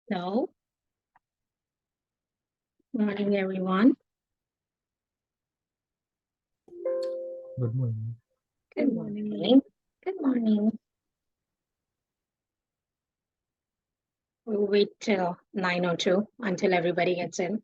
Hello. Morning, everyone. Good morning. Good morning. Good morning. We'll wait till 9:02 until everybody gets in.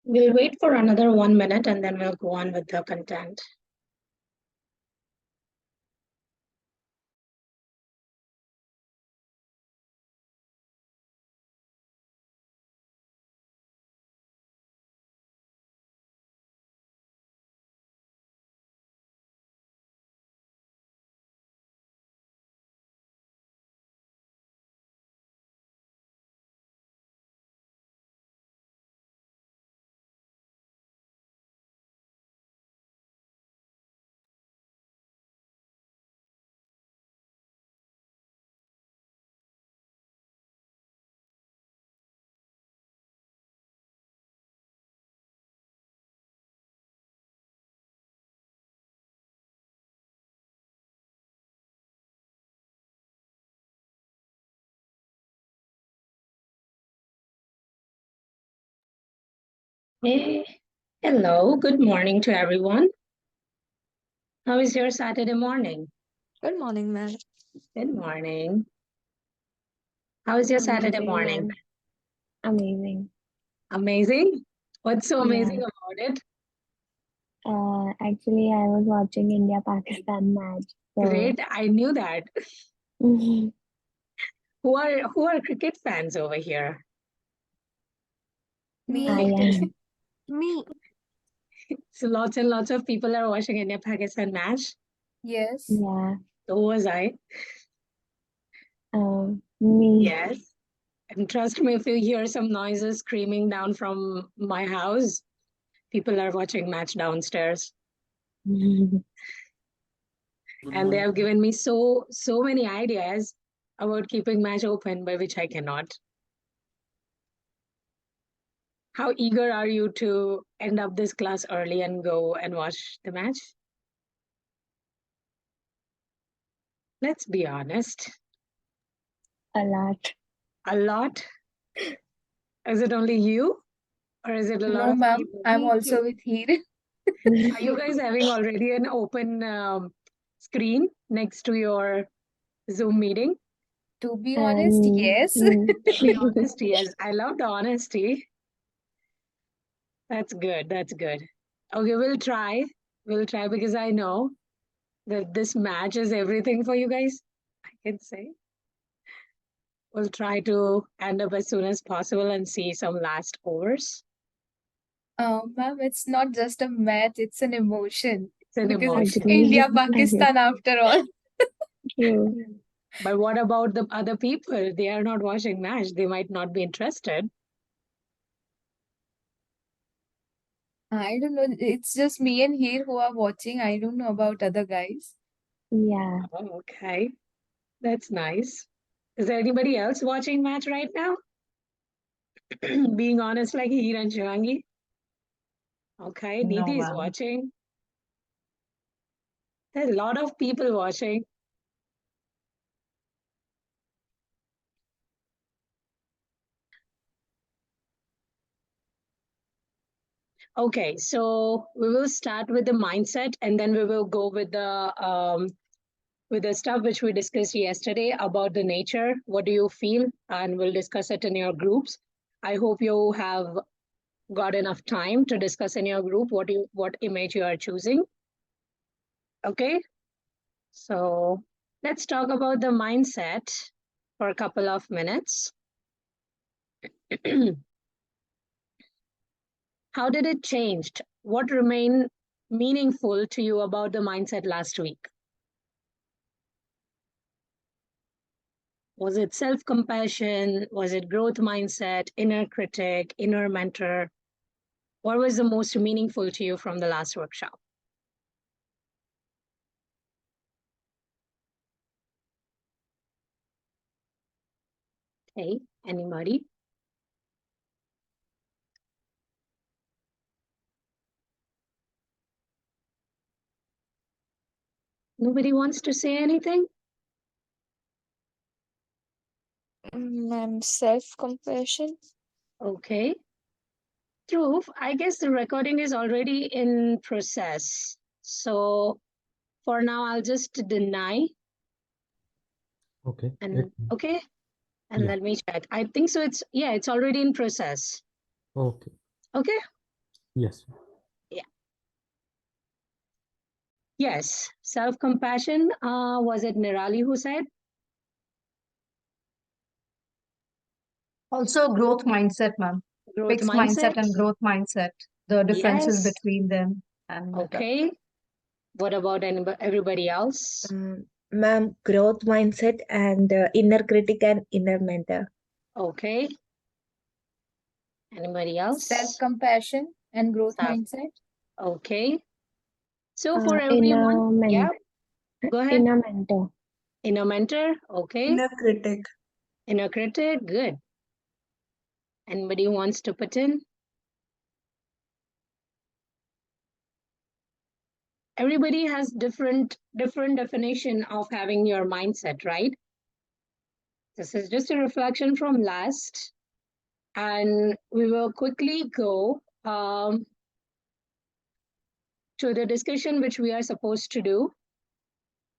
We'll wait for another 1 minute and then we'll go on with the content. Hey, hello. Good morning to everyone. How is your Saturday morning? Good morning, ma'am. Good morning. How is your Saturday Amazing, morning? ma'am. Amazing. Amazing? What's so amazing Yeah. about it? Actually, I was watching India-Pakistan match. So, Great. I knew that. Who are cricket fans over here? I Me. am. Me. So lots and lots of people are watching India Pakistan match. Yes. Yeah. So was I. Me. Yes. And trust me, if you hear some noises screaming down from my house, people are watching match downstairs. And they have given me so many ideas about keeping match open, by which I cannot. How eager are you to end up this class early and go and watch the match? Let's be honest. A lot. A lot? Is it only you? Or is it a lot No, of ma'am. people? I'm also with Heer. Are you guys having already an open screen next to your Zoom meeting? To be honest, yes. To be honest, yes. I love the honesty. That's good. That's good. Okay, we'll try. We'll try because I know that this match is everything for you guys. I can say. We'll try to end up as soon as possible and see some last overs. Ma'am, it's not just a match, it's an emotion. It's an Because emotion. India, Pakistan, after all. True. But what about the other people? They are not watching match. They might not be interested. I don't know. It's just me and Heer who are watching. I don't know about other guys. Yeah. Oh, okay. That's nice. Is there anybody else watching match right now? Being honest, like Heer and Shivangi. Okay, No, Nidhi is ma'am. watching. There's a lot of people watching. Okay, so we will start with the mindset, and then we will go with the stuff which we discussed yesterday about the nature. What do you feel? And we'll discuss it in your groups. I hope you have got enough time to discuss in your group what image you are choosing. Okay, so let's talk about the mindset for a couple of minutes. How did it change? What remained meaningful to you about the mindset last week? Was it self-compassion? Was it growth mindset, inner critic, inner mentor? What was the most meaningful to you from the last workshop? Okay, anybody? Nobody wants to say anything? Ma'am, self-compassion. Okay. Dhruv, I guess the recording is already in process. So for now, I'll just deny Okay. and okay. And Yeah. let me check. I think so. It's already in process. Okay. Okay. Yes. Yes. Self-compassion. Was it Nirali who said? Also, growth mindset, ma'am. Growth Fixed mindset and growth mindset. The differences Yes. between them. And Okay. What about everybody else? Ma'am, growth mindset and inner critic and inner mentor. Okay. Anybody else? Self-compassion and growth Self- mindset. Okay. So for Inner everyone, yeah, go ahead. Inner mentor. Inner mentor. Okay. Inner critic. Inner critic. Good. Anybody wants to put in? Everybody has different definition of having your mindset, right? This is just a reflection from last, and we will quickly go to the discussion which we are supposed to do.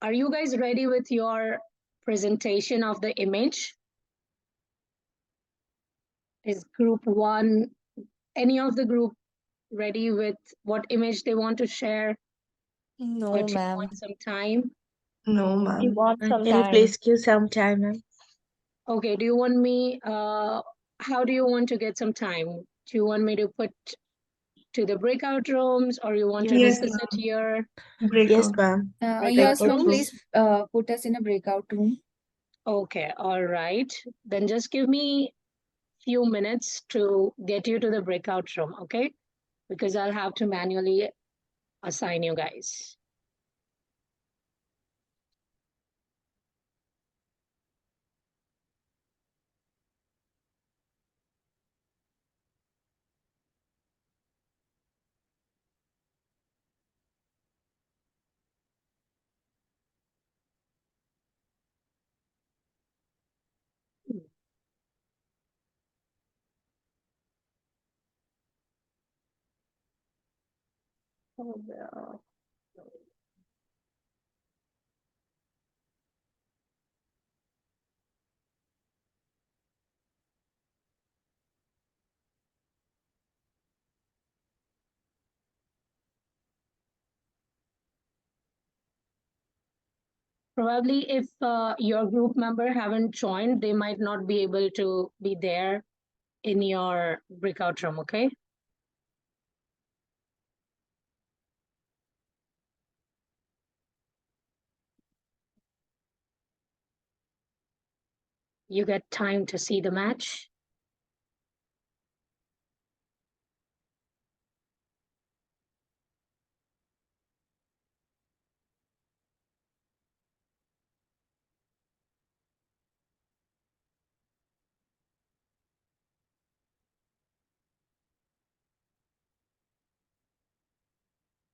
Are you guys ready with your presentation of the image? Is group one, any of the group ready with what image they want to share? No, Or do you ma'am. want some time? No, We ma'am. want some Can you time. please give some time, ma'am? Okay, do you want me, how do you want to get some time? Do you want me to put to the breakout rooms or you want to Yes, discuss it here? Yes, ma'am. Yes, Breakout ma'am, rooms? please put us in a breakout room. Okay, all right. Then just give me few minutes to get you to the breakout room, okay? Because I'll have to manually assign you guys. Oh, yeah. Probably if your group member haven't joined, they might not be able to be there in your breakout room, okay? You get time to see the match.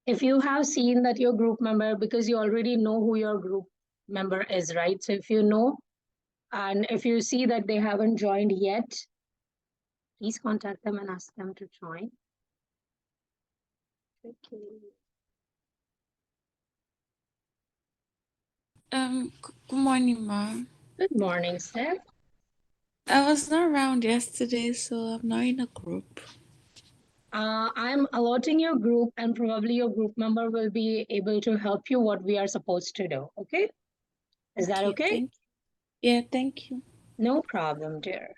If you have seen that your group member, because you already know who your group member is, right? So if you know, and if you see that they haven't joined yet, please contact them and ask them to join. Okay. Good morning, ma'am. Good morning, Steph. I was not around yesterday, so I'm not in a group. I'm allotting your group, and probably your group member will be able to help you what we are supposed to do. Okay? Is that okay? Thank you. Yeah, thank you. No problem, dear.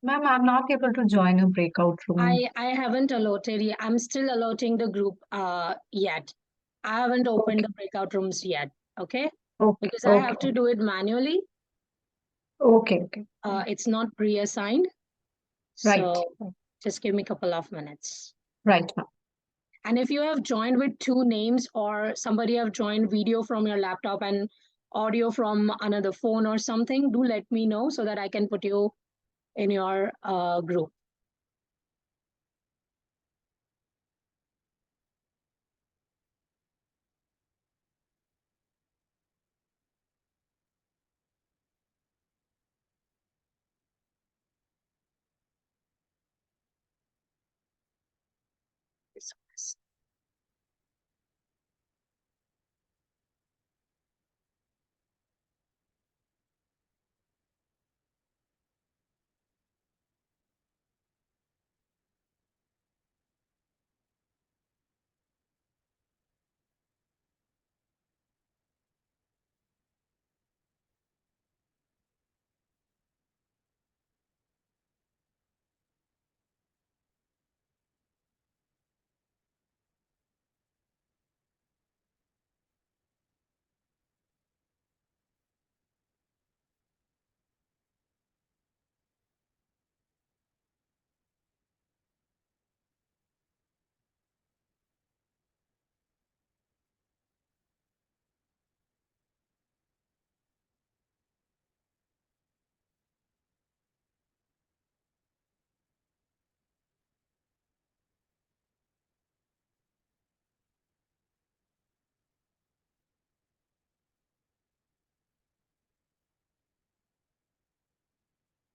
Ma'am, I'm not able to join a breakout room. I haven't allotted yet. I'm still allotting the group yet. I haven't opened the breakout rooms yet. Okay? Okay, Because I have to do it manually. okay. It's not pre-assigned. Right. So just give me a couple of minutes. Right, ma'am. And if you have joined with two names or somebody have joined video from your laptop and audio from another phone or something, do let me know so that I can put you in your group.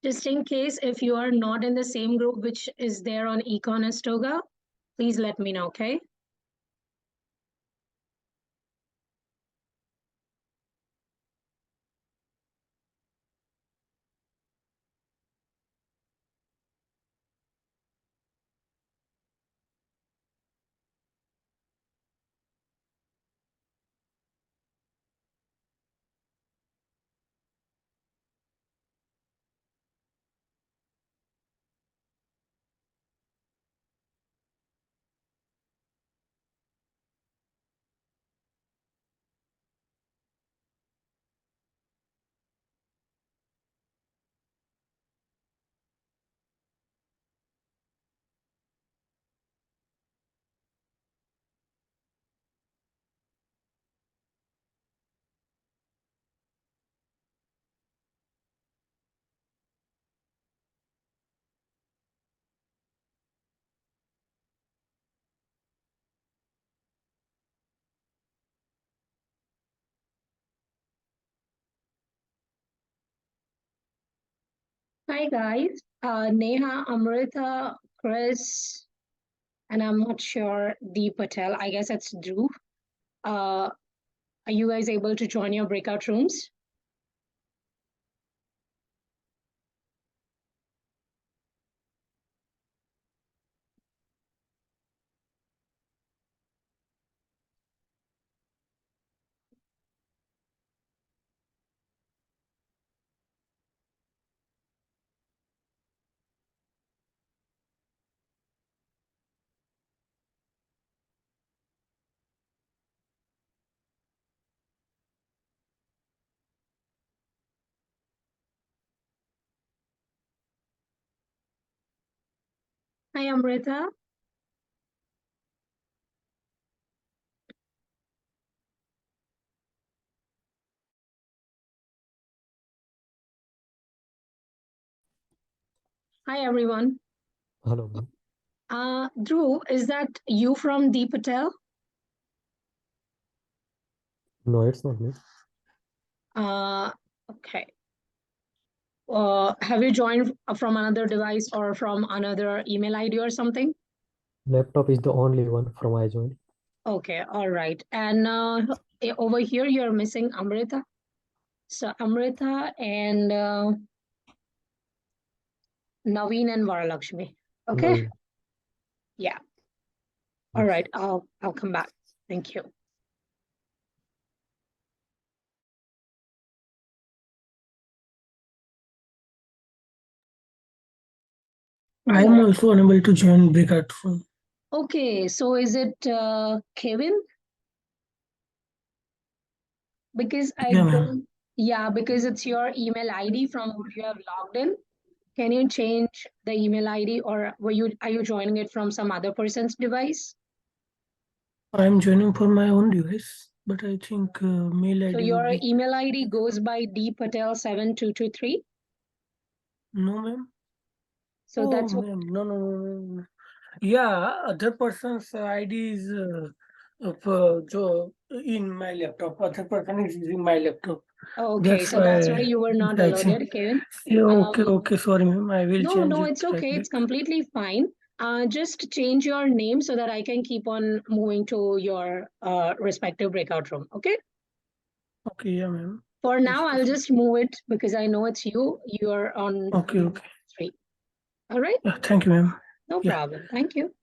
Just in case, if you are not in the same group, which is there on Econ Astoga, please let me know, okay? Hi guys, Neha, Amrita, Chris, and I'm not sure Deep Patel. I guess it's Dhruv. Are you guys able to join your breakout rooms? Hi, Amrita. Hi, everyone. Hello, ma'am. Dhruv, is that you from Deep Patel? No, it's not me. Okay. Have you joined from another device or from another email ID or something? Laptop is the only one from I joined. Okay, all right. And over here, you're missing Amrita. So Amrita and Naveen and Varalakshmi. Okay. No, Yeah. All yes. right. I'll come back. Thank you. I am also unable to join breakout room. Okay. So is it Kevin? Because I Yeah, ma'am. don't. Yeah, because it's your email ID from which you have logged in. Can you change the email ID, or are you joining it from some other person's device? I am joining for my own device, but I think mail So ID would your be. email ID goes by dpatel7223. No, ma'am. So Oh, that's what. ma'am. No, no, no, no, no. Yeah, other person's ID is in my laptop. Other person is using my laptop. Okay, That's so that's why why you were not I think. allotted, Kevin. Yeah, okay, Um, okay. Sorry, ma'am. I will no, change no, it it's right okay. back. It's completely fine. Just change your name so that I can keep on moving to your respective breakout room. Okay. Okay, yeah, ma'am. For Yes, now, I'll yes. just move it because I know it's you. You're on Okay, okay. 3. All right. Yeah, thank you, ma'am. No Yeah. problem. Thank you.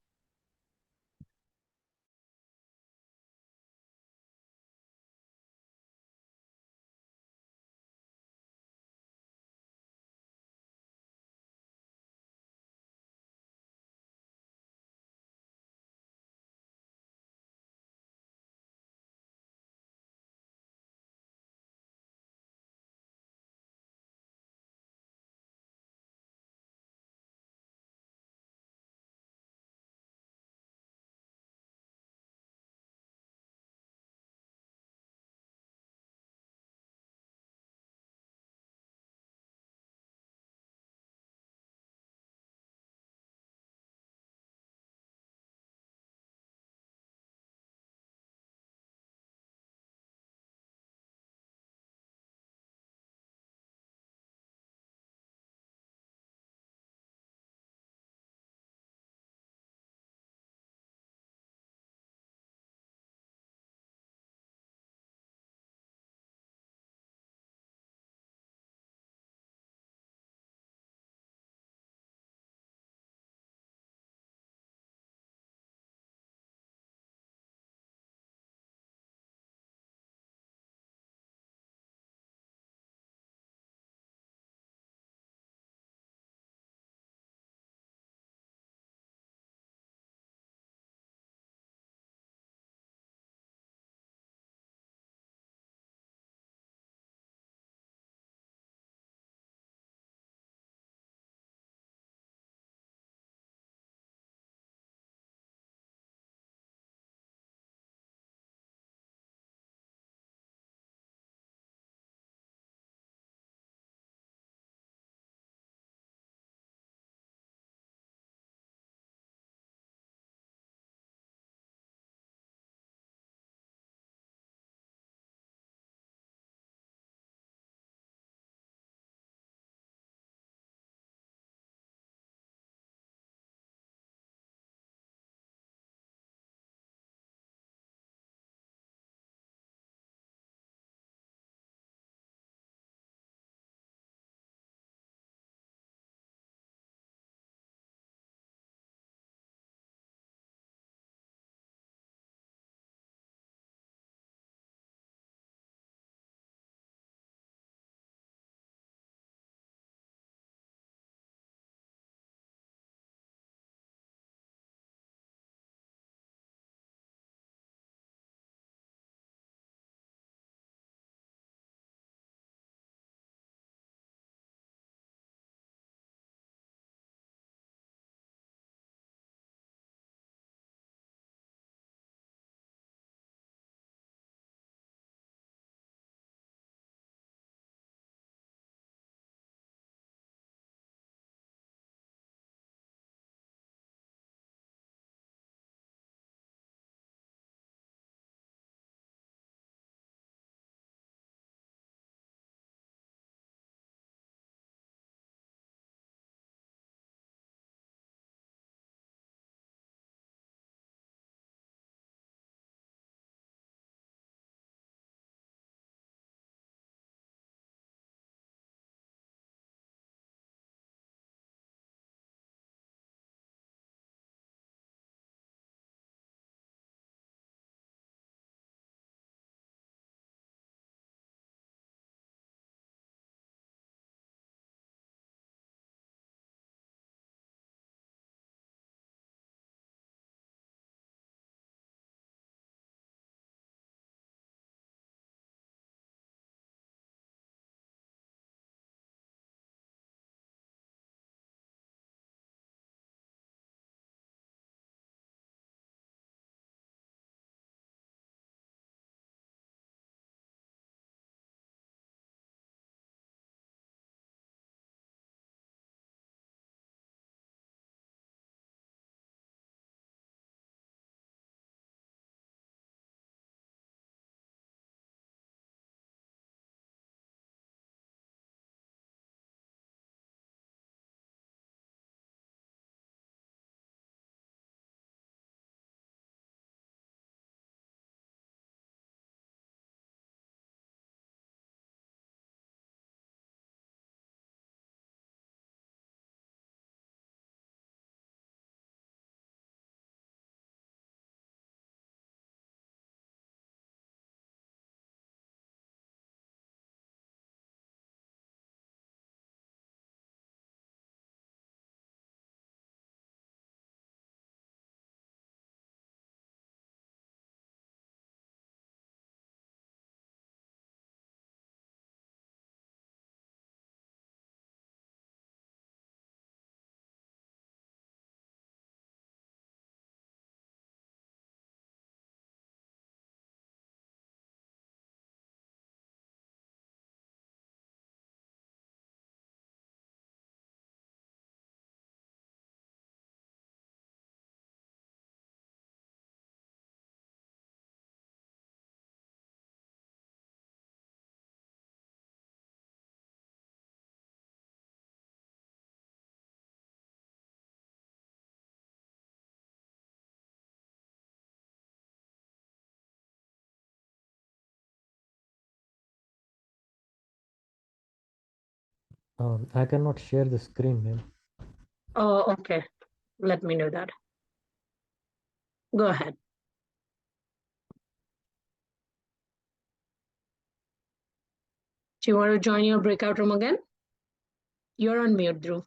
I cannot share the screen, ma'am. Oh, okay. Let me know that. Go ahead. Do you want to join your breakout room again? You're on mute, Dhruv.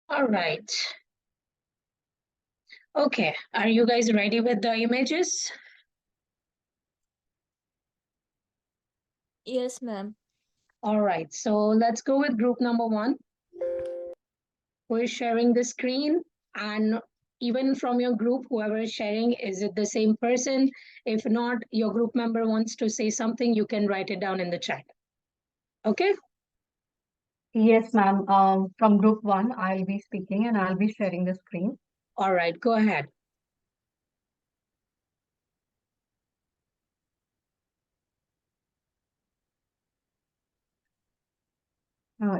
All right. Okay. Are you guys ready with the images? Yes, ma'am. All right. So let's go with group number 1. Who is sharing the screen? And even from your group, whoever is sharing, is it the same person? If not, your group member wants to say something, you can write it down in the chat. Okay? Yes, ma'am. From group 1, I'll be speaking and I'll be sharing the screen. All right. Go ahead.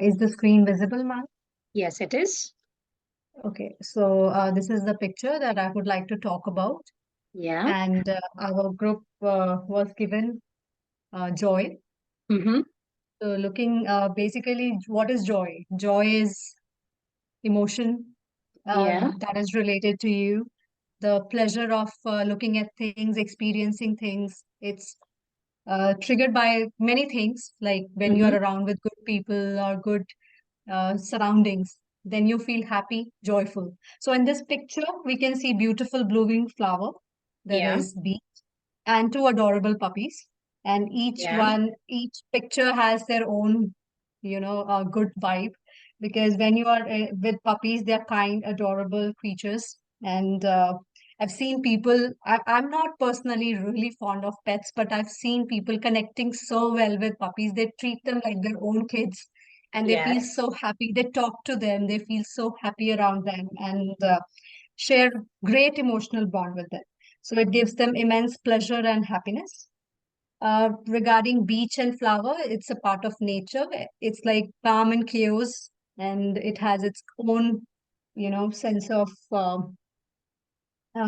Is the screen visible, ma'am? Yes, it is. Okay, so this is the picture that I would like to talk about. Yeah. And our group was given joy. Mm-hmm. So looking basically, what is joy? Joy is emotion Yeah. that is related to you. The pleasure of looking at things, experiencing things. It's triggered by many things, like when you Mm-hmm. are around with good people or good surroundings, then you feel happy, joyful. So in this picture, we can see beautiful blooming flower. There Yeah. is beach and two adorable puppies. And Yeah. each picture has their own, good vibe. Because when you are with puppies, they're kind, adorable creatures. And I've seen people, I'm not personally really fond of pets, but I've seen people connecting so well with puppies. They treat them like their own kids and they feel Yes. so happy. They talk to them, they feel so happy around them and share great emotional bond with them. So it gives them immense pleasure and happiness. Regarding beach and flower, it's a part of nature. It's like calm and chaos, and it has its own, sense of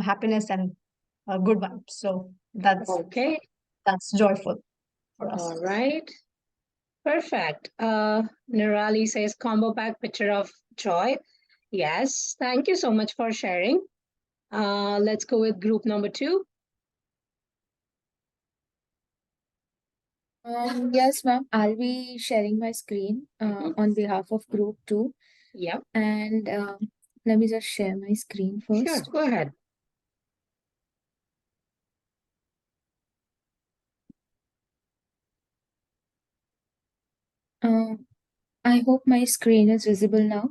happiness and good vibes. So Okay. that's joyful for us. All right. Perfect. Nirali says combo pack picture of joy. Yes. Thank you so much for sharing. Let's go with group number 2. Yes, ma'am. I'll be sharing my screen on behalf of group 2. Yep. And let me just share my screen Sure. first. Go ahead. I hope my screen is visible now.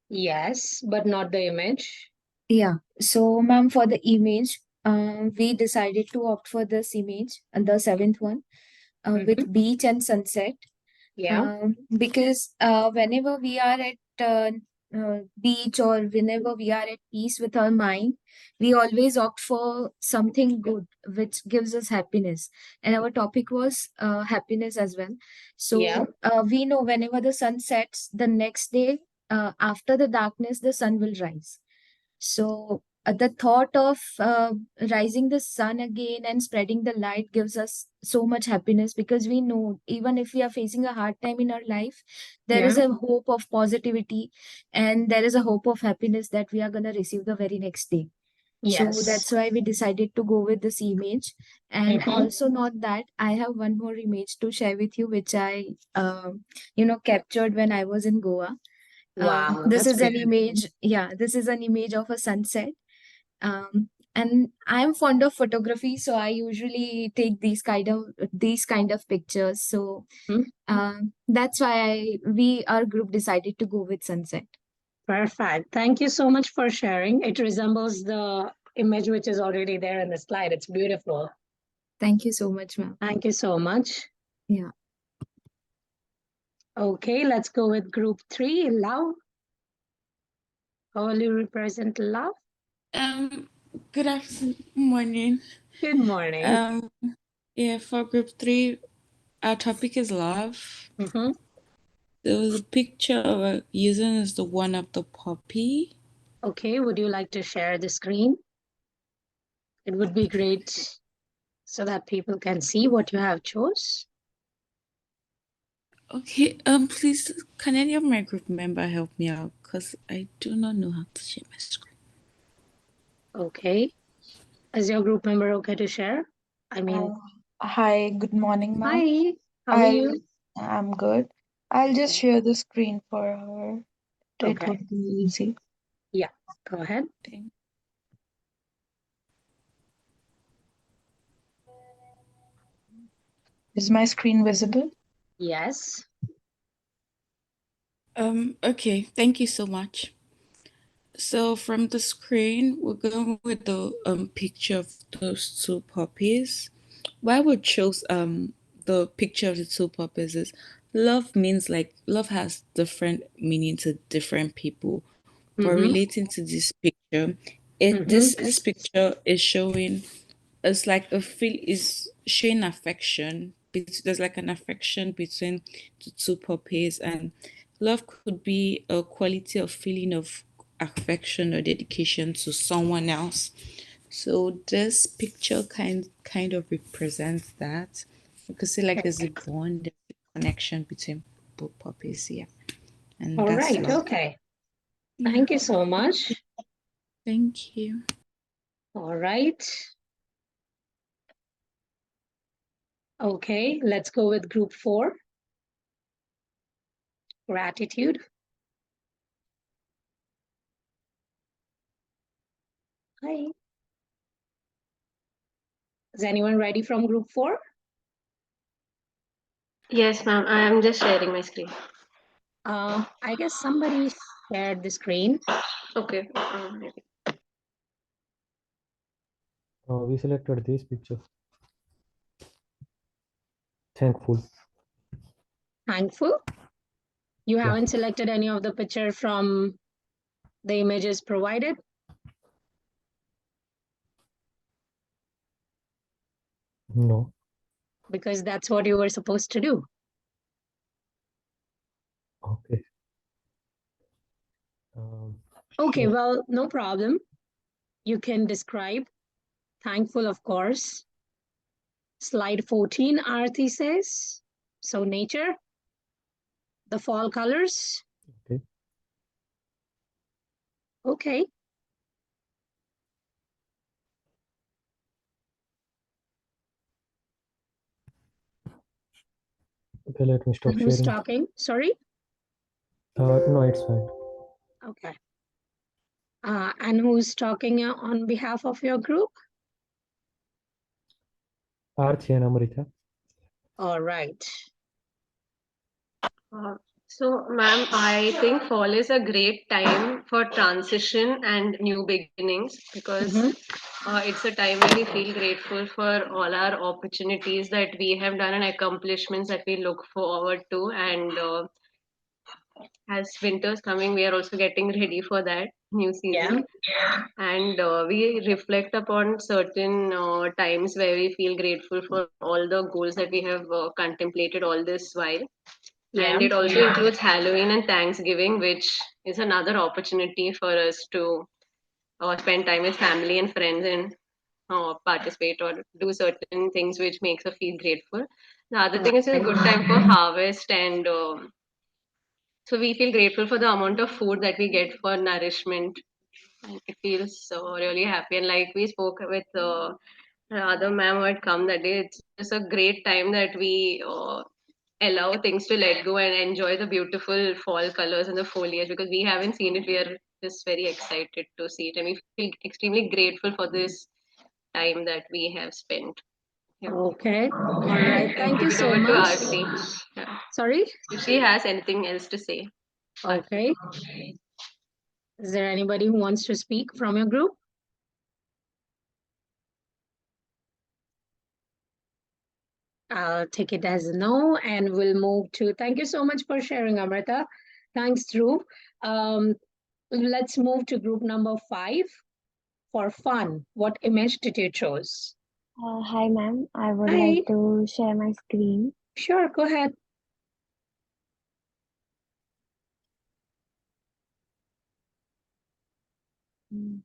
Yes, but not the image. Yeah. So, ma'am, for the image, we decided to opt for this image, the 7th one, Mhm. with beach and sunset. Yeah. Because whenever we are at beach or whenever we are at peace with our mind, we always opt for something good which gives us happiness. And our topic was happiness as well. Yeah. So we know whenever the sun sets, the next day, after the darkness, the sun will rise. So the thought of rising the sun again and spreading the light gives us so much happiness, because we know even if we are facing a hard time in our life, there is Yeah. a hope of positivity and there is a hope of happiness that we are going to receive the very next day. So Yes. that's why we decided to go with this image. And Mhm. also, not that, I have one more image to share with you, which I, captured when I was in Goa. Wow, This that's is an beautiful. image. Yeah, this is an image of a sunset. And I'm fond of photography, so I usually take these kind of pictures. So Mhm. that's why our group decided to go with sunset. Perfect. Thank you so much for sharing. It resembles the image which is already there in the slide. It's beautiful. Thank you so much, ma'am. Thank you so much. Yeah. Okay, let's go with group 3, love. How will you represent love? Um, good afternoon, morning. Good morning. Yeah, for group 3, our topic is love. Mhm. There was a picture of a using is the one of the puppy. Okay, would you like to share the screen? It would be great so that people can see what you have chose. Okay, please, can any of my group member help me out? Because I do not know how to share my screen. Okay. Is your group member okay to share? I mean, Hi, good morning, ma'am. hi, how are you? I'm good. I'll just share the screen for her. It Okay. would be easy. Yeah, go ahead. Is my screen visible? Yes. Okay, thank you so much. So from the screen, we're going with the picture of those two puppies. Why we chose the picture of the two puppies is love means like love has different meaning to different people. But Mm-hmm. relating to this picture, it Mm-hmm. this picture is showing it's like a feel is showing affection. There's like an affection between the two puppies, and love could be a quality of feeling of affection or dedication to someone else. So this picture kind of represents that. You could see like there's a bond, there's a connection between both puppies, yeah. And All that's right. love. Okay. Thank you so much. Thank you. All right. Okay, let's go with group 4. Gratitude. Hi. Is anyone ready from group 4? Yes, ma'am. I am just sharing my screen. I guess somebody shared the screen. Okay. We selected this picture. Thankful. Thankful. You Yeah. haven't selected any of the picture from the images provided? No. Because that's what you were supposed to do. Okay. Okay, sure. well, no problem. You can describe. Thankful, of course. Slide 14, Aarti says. So nature, the fall colors. Okay. Okay. Okay, let me stop And who's sharing. talking? Sorry? No, it's fine. Okay. And who's talking on behalf of your group? Arthi and Amrita. All right. So, ma'am, I think fall is a great time for transition and new beginnings because it's a time when we feel grateful for all our opportunities that we have done and accomplishments that we look forward to. And as winter's coming, we are also getting ready for that new season. And we reflect upon certain times where we feel grateful for all the goals that we have contemplated all this while. And it also includes Halloween and Thanksgiving, which is another opportunity for us to spend time with family and friends and participate or do certain things which makes us feel grateful. The other thing is a good time for harvest, and so we feel grateful for the amount of food that we get for nourishment. And it feels so really happy. And like we spoke with the other ma'am who had come that day, it's just a great time that we allow things to let go and enjoy the beautiful fall colors and the foliage because we haven't seen it. We are just very excited to see it, and we feel extremely grateful for this time that we have spent. Yeah. Okay. All right. Thank you Give it so over to much. Aarti. Yeah. Sorry? If she has anything else to say. Okay. Is there anybody who wants to speak from your group? I'll take it as a no, and we'll move to, thank you so much for sharing, Amrita. Thanks, Dhruv. Let's move to group number 5 for fun. What image did you choose? Hi, ma'am. I would Hi. like to share my screen. Sure, go ahead. Mm.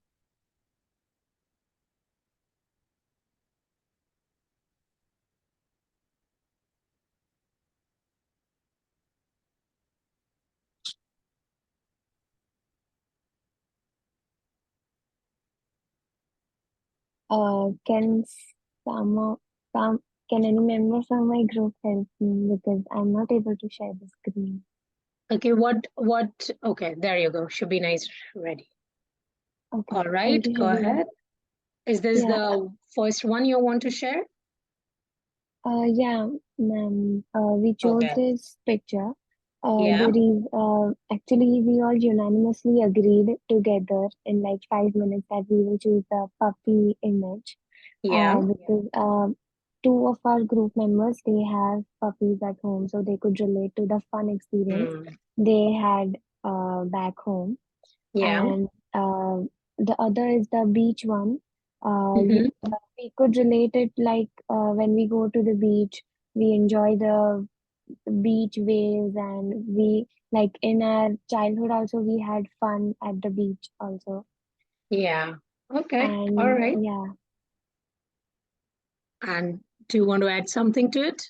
Can some can any member from my group help me because I'm not able to share the screen. Okay, okay, there you go. Should be nice, ready. Okay, All right, thank you, go Shabina. ahead. Is this Yeah, the first one you want to share? yeah, ma'am. We chose Okay. this picture. Yeah. There is actually we all unanimously agreed together in like 5 minutes that we will choose the puppy image. Yeah. Because two of our group members they have puppies at home, so they could relate to the fun experience they had back home. Yeah. And the other is the beach one. Mhm. We could relate it like when we go to the beach, we enjoy the beach waves, and we like in our childhood also we had fun at the beach also. Yeah. Okay. All And right. yeah, And do you want to add something to it?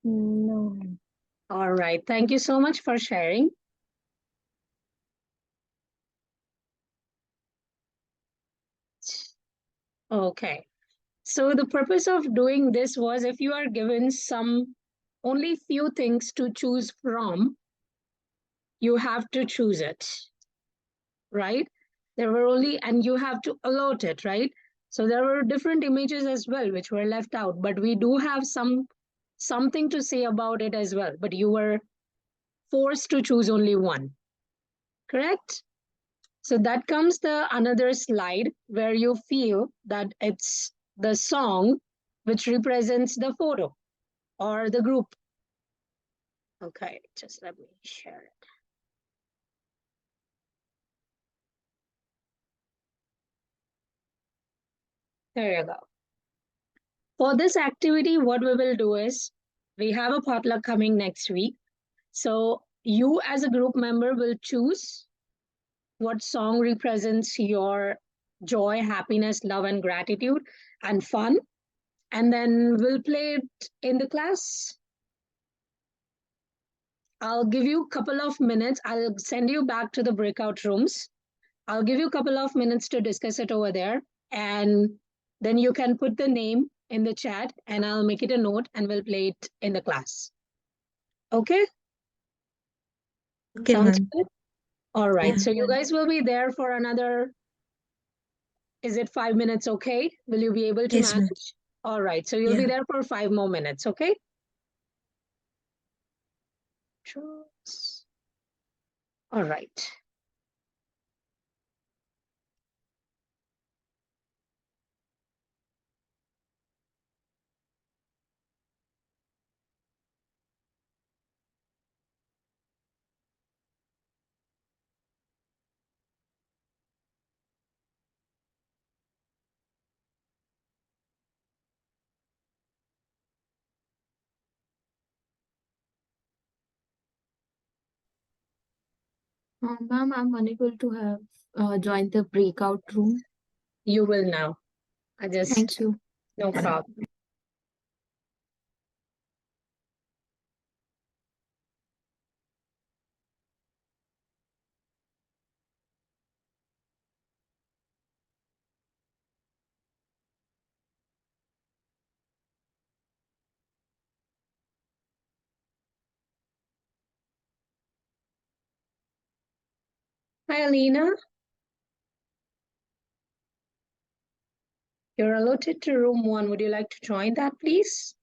no. All right. Thank you so much for sharing. Okay. So the purpose of doing this was if you are given some only few things to choose from, you have to choose it, right? There were only, and you have to allot it, right? So there were different images as well, which were left out, but we do have something to say about it as well. But you were forced to choose only one, correct? So that comes the another slide where you feel that it's the song which represents the photo or the group. Okay, just let me share it. There you go. For this activity, what we will do is we have a potluck coming next week. So you as a group member will choose what song represents your joy, happiness, love, and gratitude and fun. And then we'll play it in the class. I'll give you a couple of minutes. I'll send you back to the breakout rooms. I'll give you a couple of minutes to discuss it over there. And then you can put the name in the chat and I'll make it a note and we'll play it in the class. Okay? Okay, Sounds ma'am. good? All right. Yeah. So you guys will be there for another, is it 5 minutes okay? Will you be able to Yes, ma'am. manage? All right. So you'll be Yeah. there for 5 more minutes, okay? All right. Ma'am, I'm unable to have joined the breakout room. You will now. Thank you. No problem. Hi, Alina. You're allotted to room 1. Would you like to join that, please?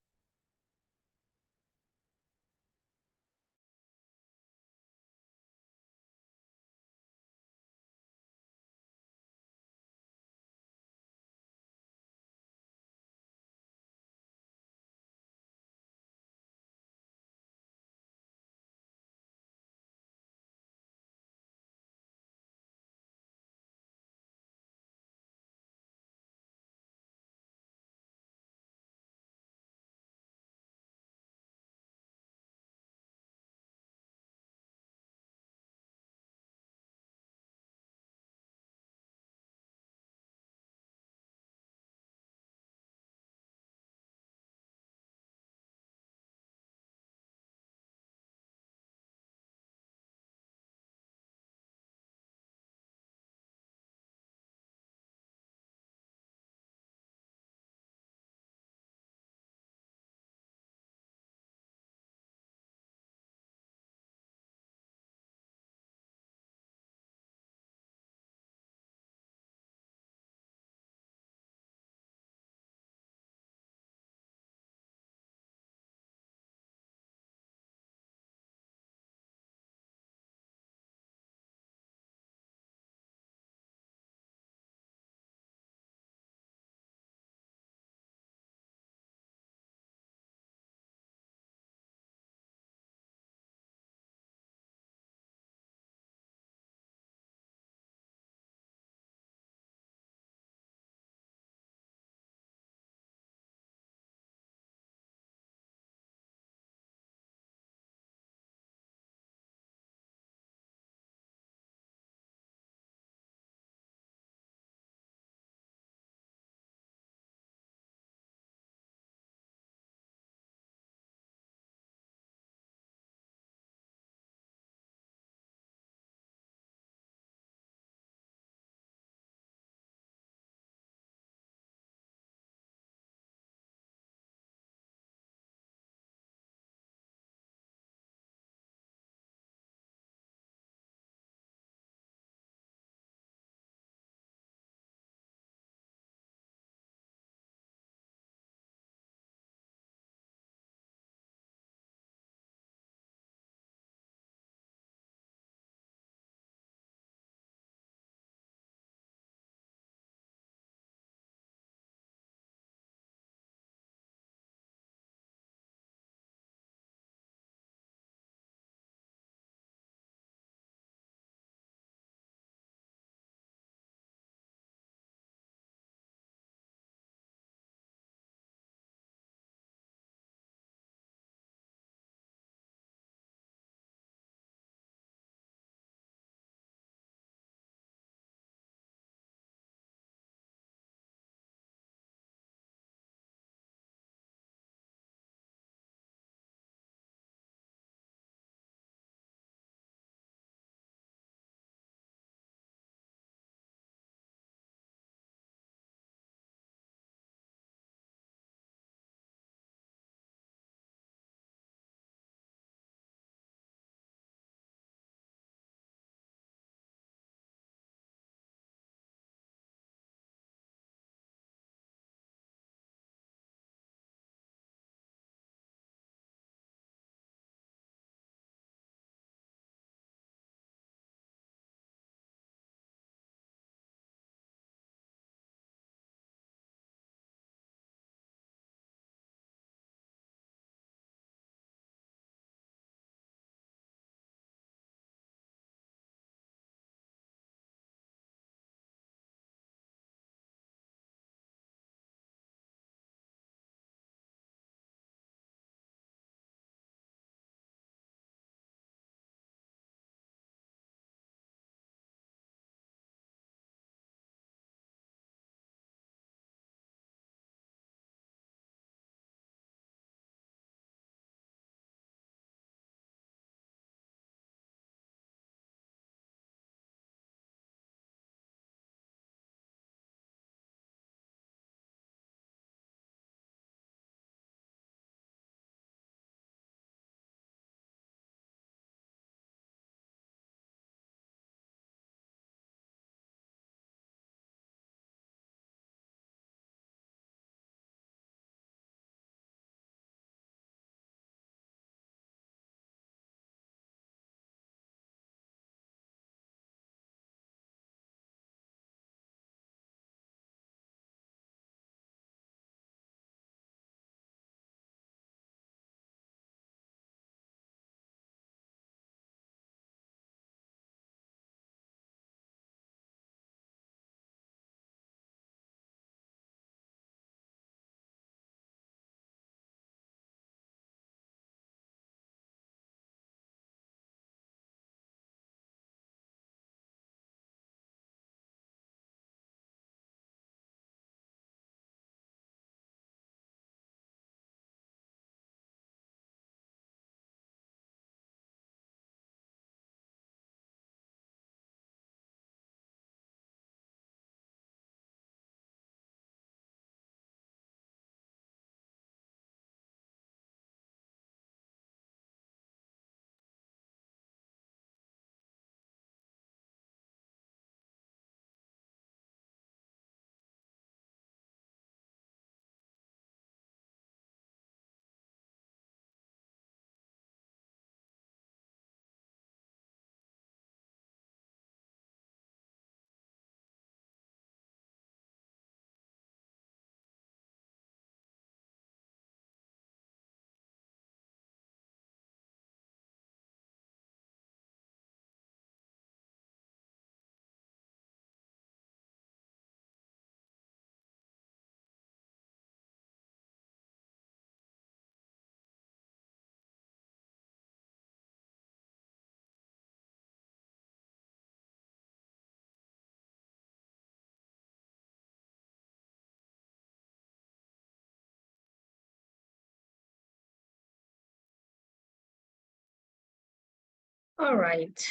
All right.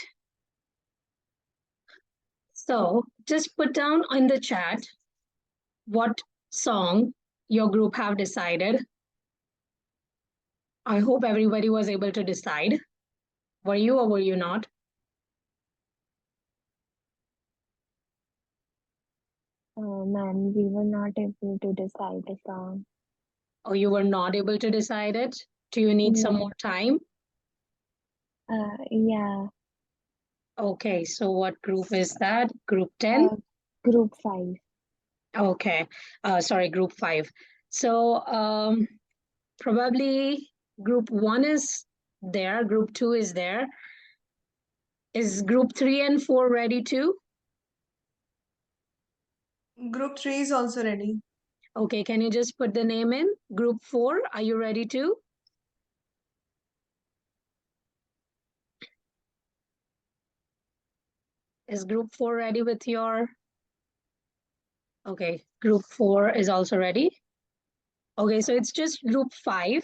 So just put down in the chat what song your group have decided. I hope everybody was able to decide. Were you or were you not? Ma'am, we were not able to decide the song. Or you were not able to decide it? Do you need some Yeah. more time? Yeah. Okay, so what group is that? Group 10? Group 5. Okay, sorry, group 5. So probably group 1 is there, group 2 is there. Is group 3 and 4 ready too? Group 3 is also ready. Okay, can you just put the name in? Group 4, are you ready too? Is group 4 ready with your? Okay, group 4 is also ready. Okay, so it's just group 5.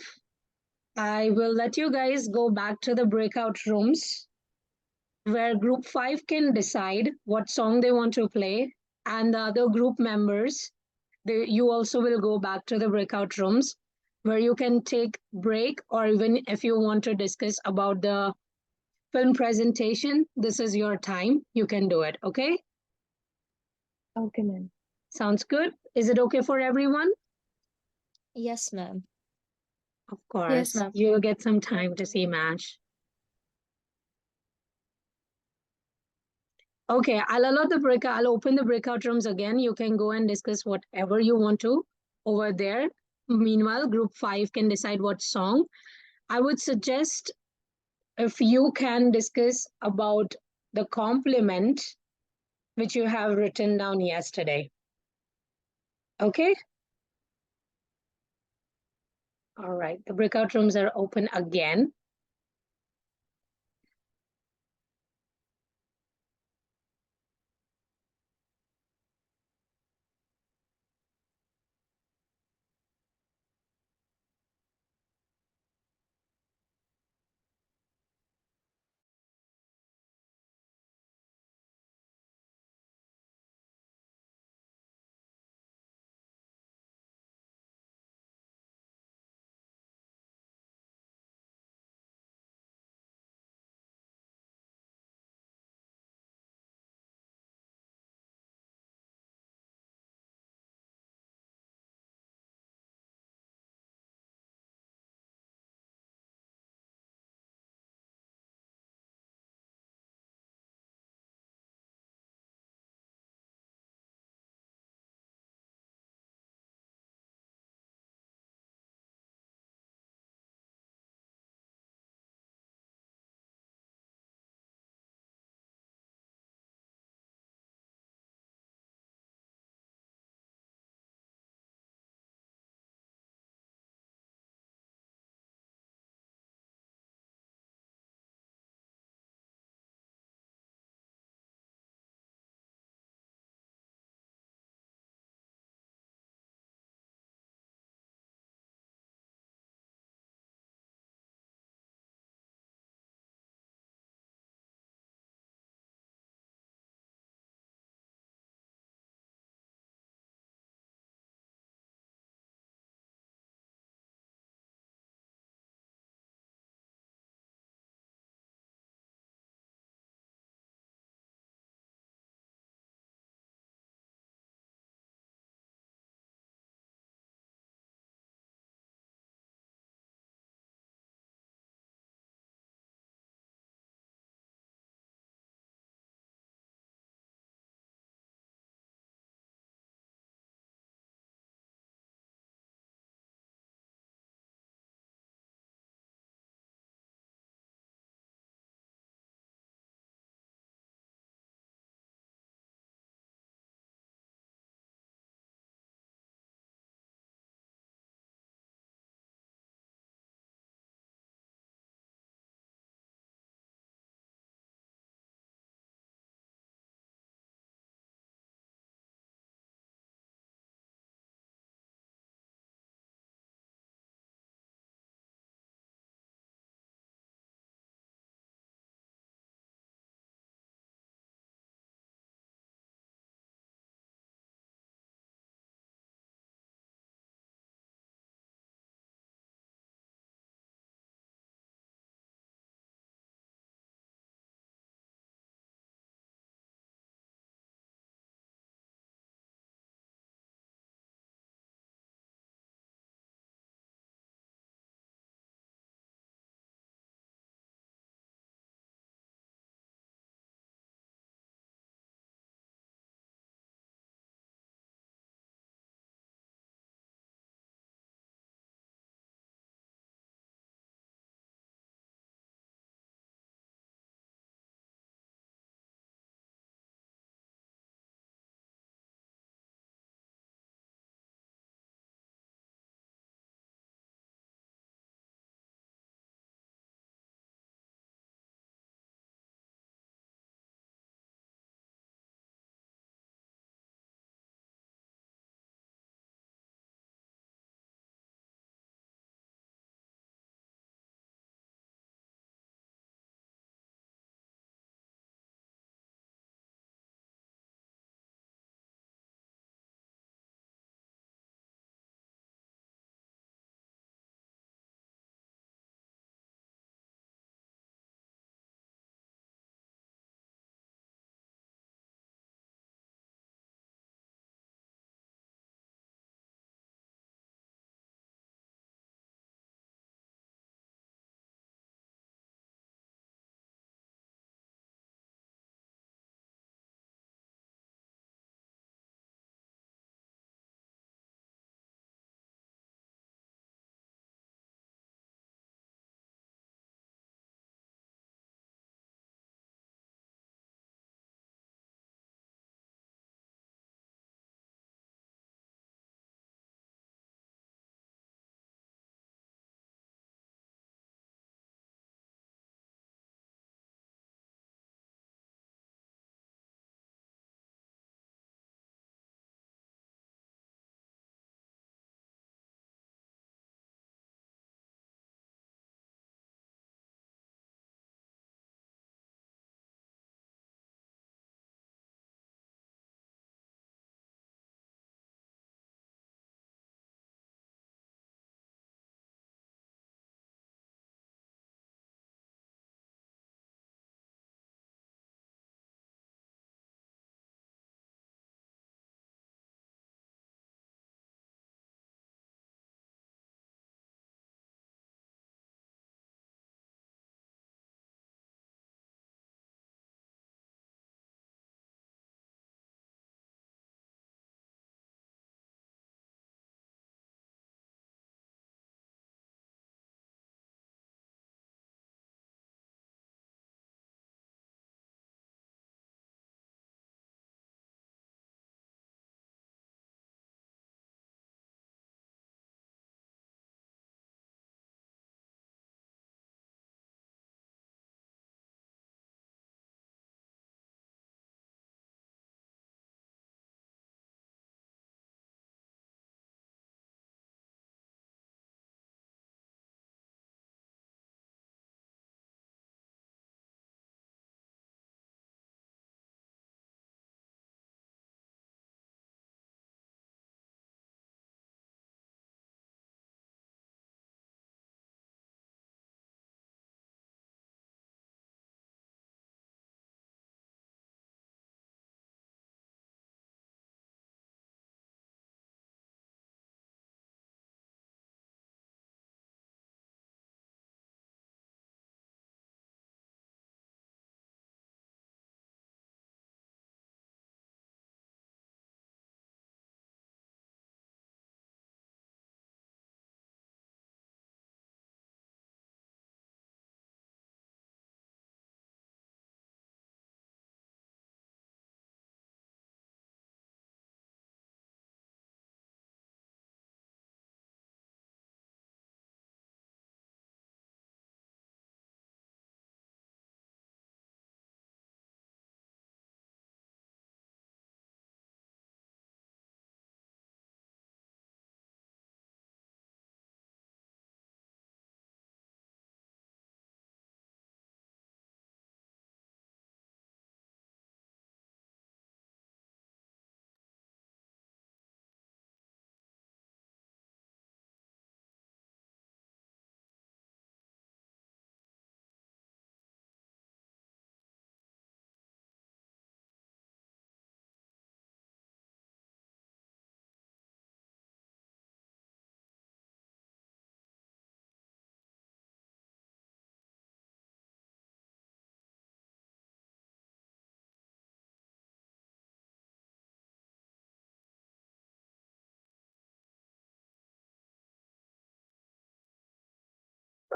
I will let you guys go back to the breakout rooms where group 5 can decide what song they want to play, and the other group members, you also will go back to the breakout rooms where you can take break, or even if you want to discuss about the film presentation, this is your time. You can do it, okay? Okay, ma'am. Sounds good. Is it okay for everyone? Yes, ma'am. Of Yes, course. ma'am. You'll get some time to see match. Okay, I'll open the breakout rooms again. You can go and discuss whatever you want to over there. Meanwhile, group 5 can decide what song. I would suggest if you can discuss about the compliment which you have written down yesterday. Okay? All right. The breakout rooms are open again.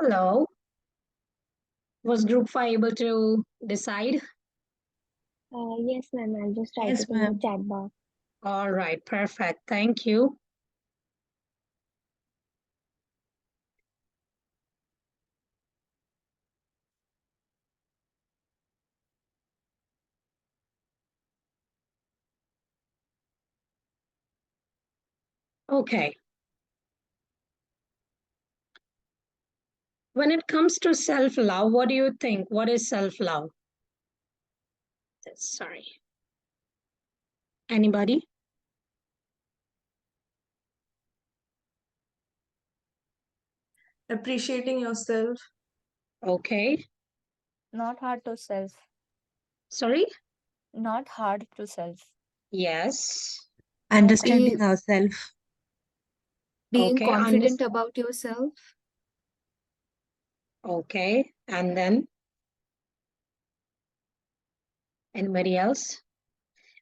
Hello. Was Group 5 able to decide? Yes, ma'am. I'll just write Yes, it in the ma'am. chat box. All right, perfect. Thank you. Okay. When it comes to self-love, what do you think? What is self-love? Sorry. Anybody? Appreciating yourself. Okay. Not hard to self. Sorry? Not hard to self. Yes. Understanding Be, ourselves. being Okay. confident about yourself. Okay. And then anybody else?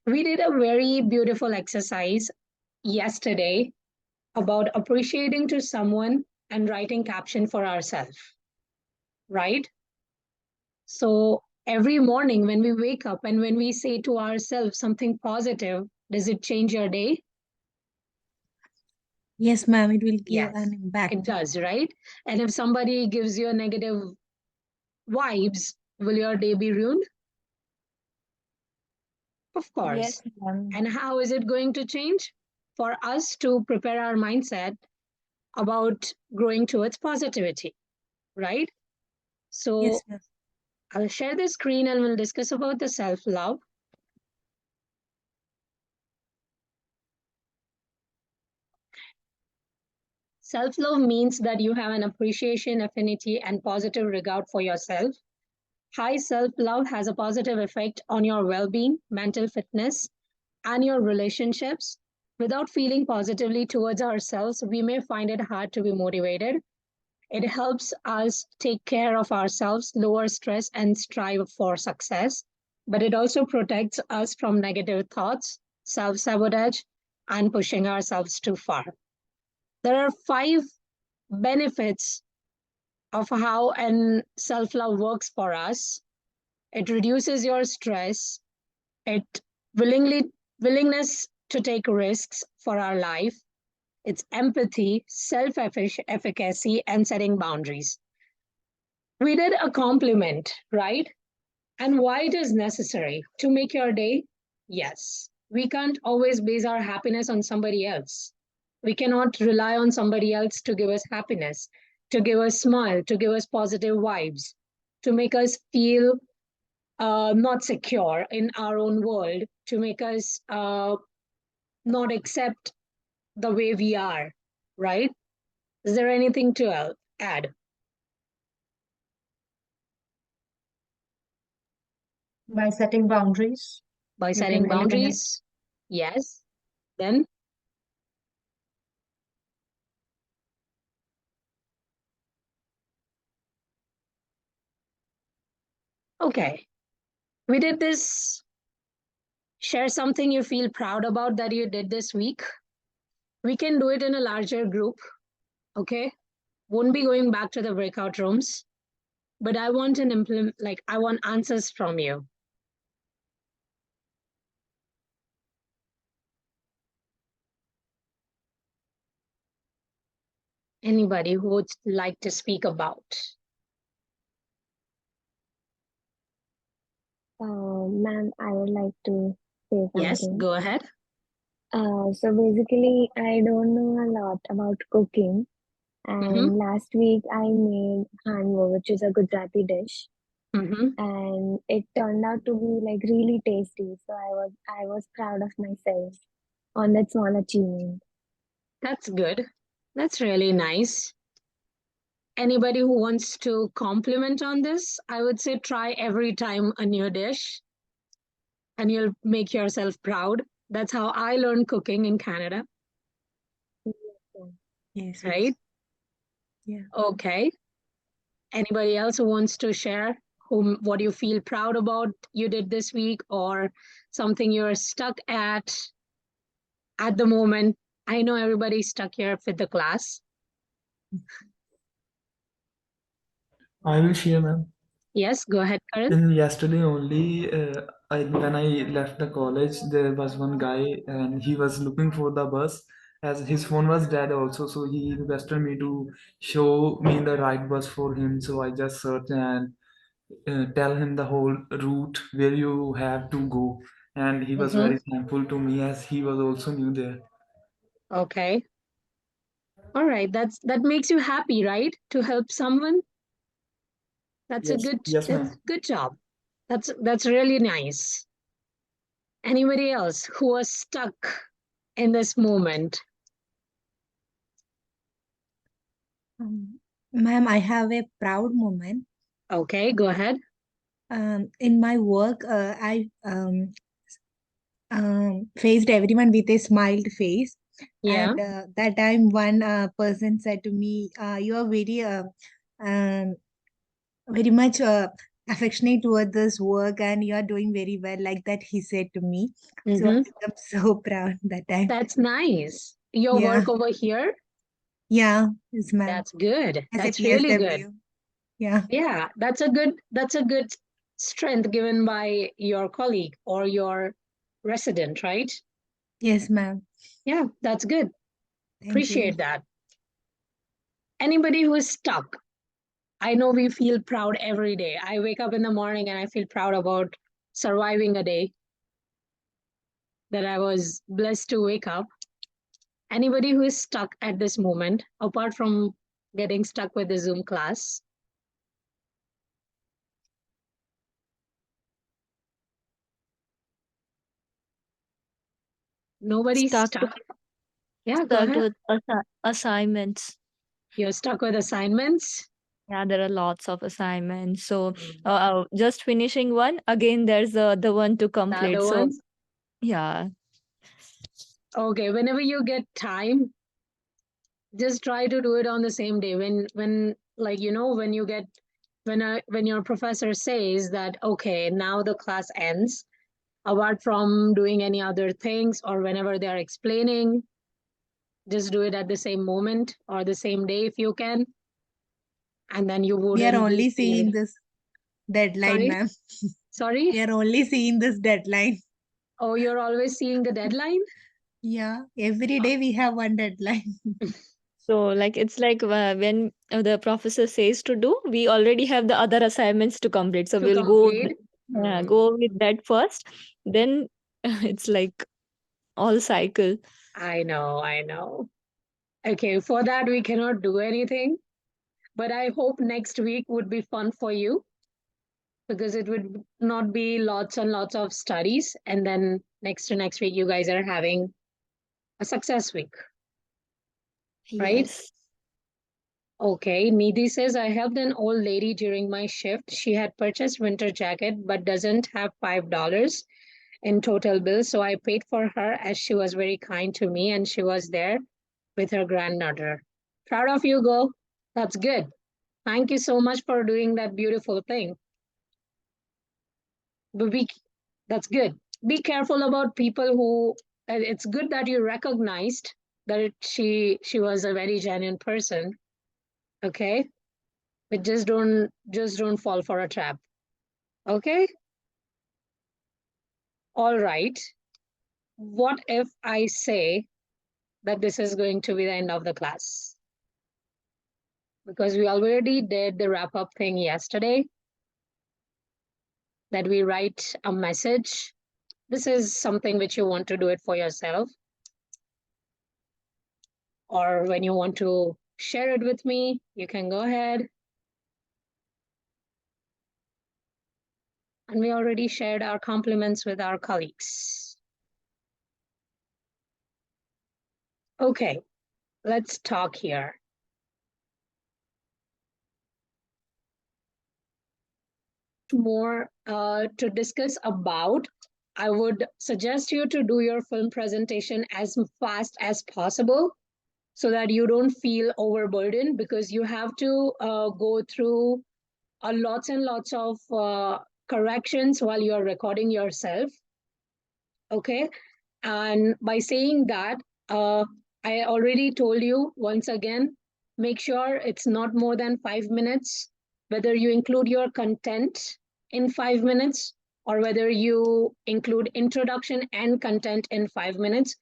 We did a very beautiful exercise yesterday about appreciating to someone and writing caption for ourselves, right? So every morning when we wake up and when we say to ourselves something positive, does it change your day? Yes, ma'am. It will give Yes, an it impact. does, right? And if somebody gives you a negative vibes, will your day be ruined? Of course. Yes, ma'am. And how is it going to change? For us to prepare our mindset about growing towards positivity, right? So Yes, ma'am. I'll share the screen and we'll discuss about the self-love. Self-love means that you have an appreciation, affinity, and positive regard for yourself. High self-love has a positive effect on your well-being, mental fitness, and your relationships. Without feeling positively towards ourselves, we may find it hard to be motivated. It helps us take care of ourselves, lower stress, and strive for success. But it also protects us from negative thoughts, self sabotage, and pushing ourselves too far. There are 5 benefits of how an self love works for us. It reduces your stress, it willingness to take risks for our life, it's empathy, self efficacy, and setting boundaries. We did a compliment, right? And why it is necessary to make your day? Yes. We can't always base our happiness on somebody else. We cannot rely on somebody else to give us happiness, to give us smile, to give us positive vibes, to make us feel not secure in our own world, to make us not accept the way we are, right? Is there anything to add? By setting boundaries, By you setting can eliminate. boundaries? Yes. Then, okay. We did this. Share something you feel proud about that you did this week. We can do it in a larger group, okay? Won't be going back to the breakout rooms, but I want I want answers from you. Anybody who would like to speak about? Ma'am, I would like to say Yes, something. go ahead. So basically, I don't know a lot about cooking. And last week I made hanwo, which is a Gujarati dish, and it turned out to be like really tasty. So I was proud of myself on that small achievement. That's good. That's really nice. Anybody who wants to compliment on this, I would say try every time a new dish and you'll make yourself proud. That's how I learned cooking in Canada. Yes. Right? Yeah. Okay. Anybody else who wants to share what you feel proud about you did this week or something you're stuck at the moment? I know everybody's stuck here with the class. I will share, ma'am. Yes, go ahead, Karan. Yesterday only, when I left the college, there was one guy and he was looking for the bus as his phone was dead also. So he requested me to show me the right bus for him. So I just searched and tell him the whole route where you have to go. And he was very thankful to me as he was also new there. Okay. All right. That makes you happy, right? To help someone. That's a Yes, good yes, that's ma'am. good job. That's really nice. Anybody else who was stuck in this moment? Ma'am, I have a proud moment. Okay, go ahead. In my work, I faced everyone with a smiled face. Yeah. And that time, one person said to me, "You are um, very much affectionate toward this work, and you are doing very well." Like that, he said to me. So I become so proud that time. That's nice. Your Yeah, work over here? yeah, yes, ma'am. That's good. As a That's really good. PSW. Yeah, Yeah, that's a good strength given by your colleague or your resident, right? yes, ma'am. Yeah, that's good. Thank you. Appreciate that. Anybody who is stuck, I know we feel proud every day. I wake up in the morning and I feel proud about surviving a day that I was blessed to wake up. Anybody who is stuck at this moment, apart from getting stuck with the Zoom class, nobody's Stuck stuck. Yeah, go stuck ahead. with assignments. You're stuck with assignments. Yeah, there are lots of assignments. So just finishing one, again there's the one to The complete. other So ones. yeah, Okay, whenever you get time, just try to do it on the same day. When like when you get when your professor says that okay, now the class ends, apart from doing any other things or whenever they are explaining, just do it at the same moment or the same day if you can, and then you We are wouldn't be only seeing feel. this deadline, Sorry, ma'am. sorry. We are only seeing this deadline. Oh, you're always seeing the deadline. Yeah, every day we have one deadline. so like it's like when the professor says to do, we already have the other assignments to complete. So To we'll go complete. go with that first. Then it's like all cycle. I know, I know. Okay, for that we cannot do anything, but I hope next week would be fun for you because it would not be lots and lots of studies, and then next to next week you guys are having a success week, right? Yes. Okay, Nidhi says I helped an old lady during my shift. She had purchased winter jacket but doesn't have $5 in total bill, so I paid for her as she was very kind to me and she was there with her granddaughter. Proud of you, girl. That's good. Thank you so much for doing that beautiful thing. But that's good. Be careful about people who. It's good that you recognized that she was a very genuine person. Okay, but just don't fall for a trap. Okay. All right. What if I say that this is going to be the end of the class? Because we already did the wrap up thing yesterday, that we write a message. This is something which you want to do it for yourself, or when you want to share it with me, you can go ahead. And we already shared our compliments with our colleagues. Okay, let's talk here. More to discuss about, I would suggest you to do your film presentation as fast as possible so that you don't feel overburdened, because you have to go through lots and lots of corrections while you're recording yourself. Okay. And by saying that, I already told you once again, make sure it's not more than 5 minutes. whether you include your content in 5 minutes or whether you include introduction and content in 5 minutes,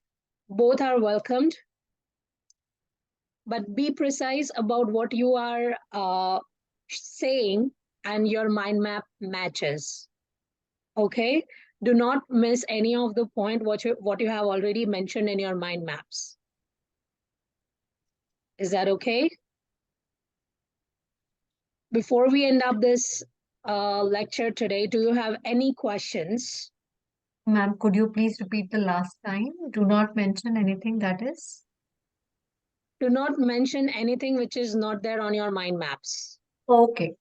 both are welcomed. But be precise about what you are saying and your mind map matches. Okay? Do not miss any of the point what you have already mentioned in your mind maps. Is that okay? Before we end up this lecture today, do you have any questions? Ma'am, could you please repeat the last time? Do not mention anything that is. Do not mention anything which is not there on your mind maps. Okay.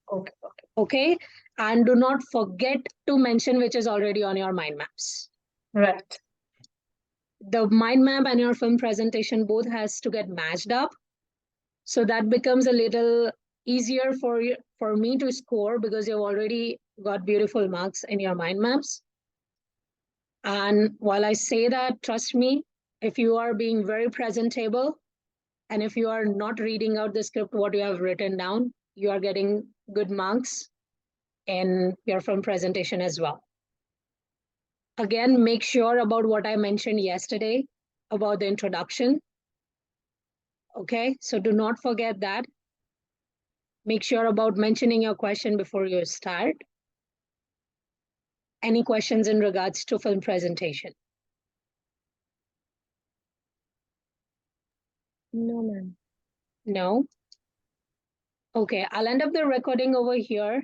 Okay? And do not forget to mention which is already on your mind maps. Right. The mind map and your film presentation both has to get matched up. So that becomes a little easier for me to score because you've already got beautiful marks in your mind maps. And while I say that, trust me, if you are being very presentable and if you are not reading out the script, what you have written down, you are getting good marks in your film presentation as well. Again, make sure about what I mentioned yesterday about the introduction. Okay, so do not forget that. Make sure about mentioning your question before you start. Any questions in regards to film presentation? No, ma'am. No? Okay, I'll end up the recording over here.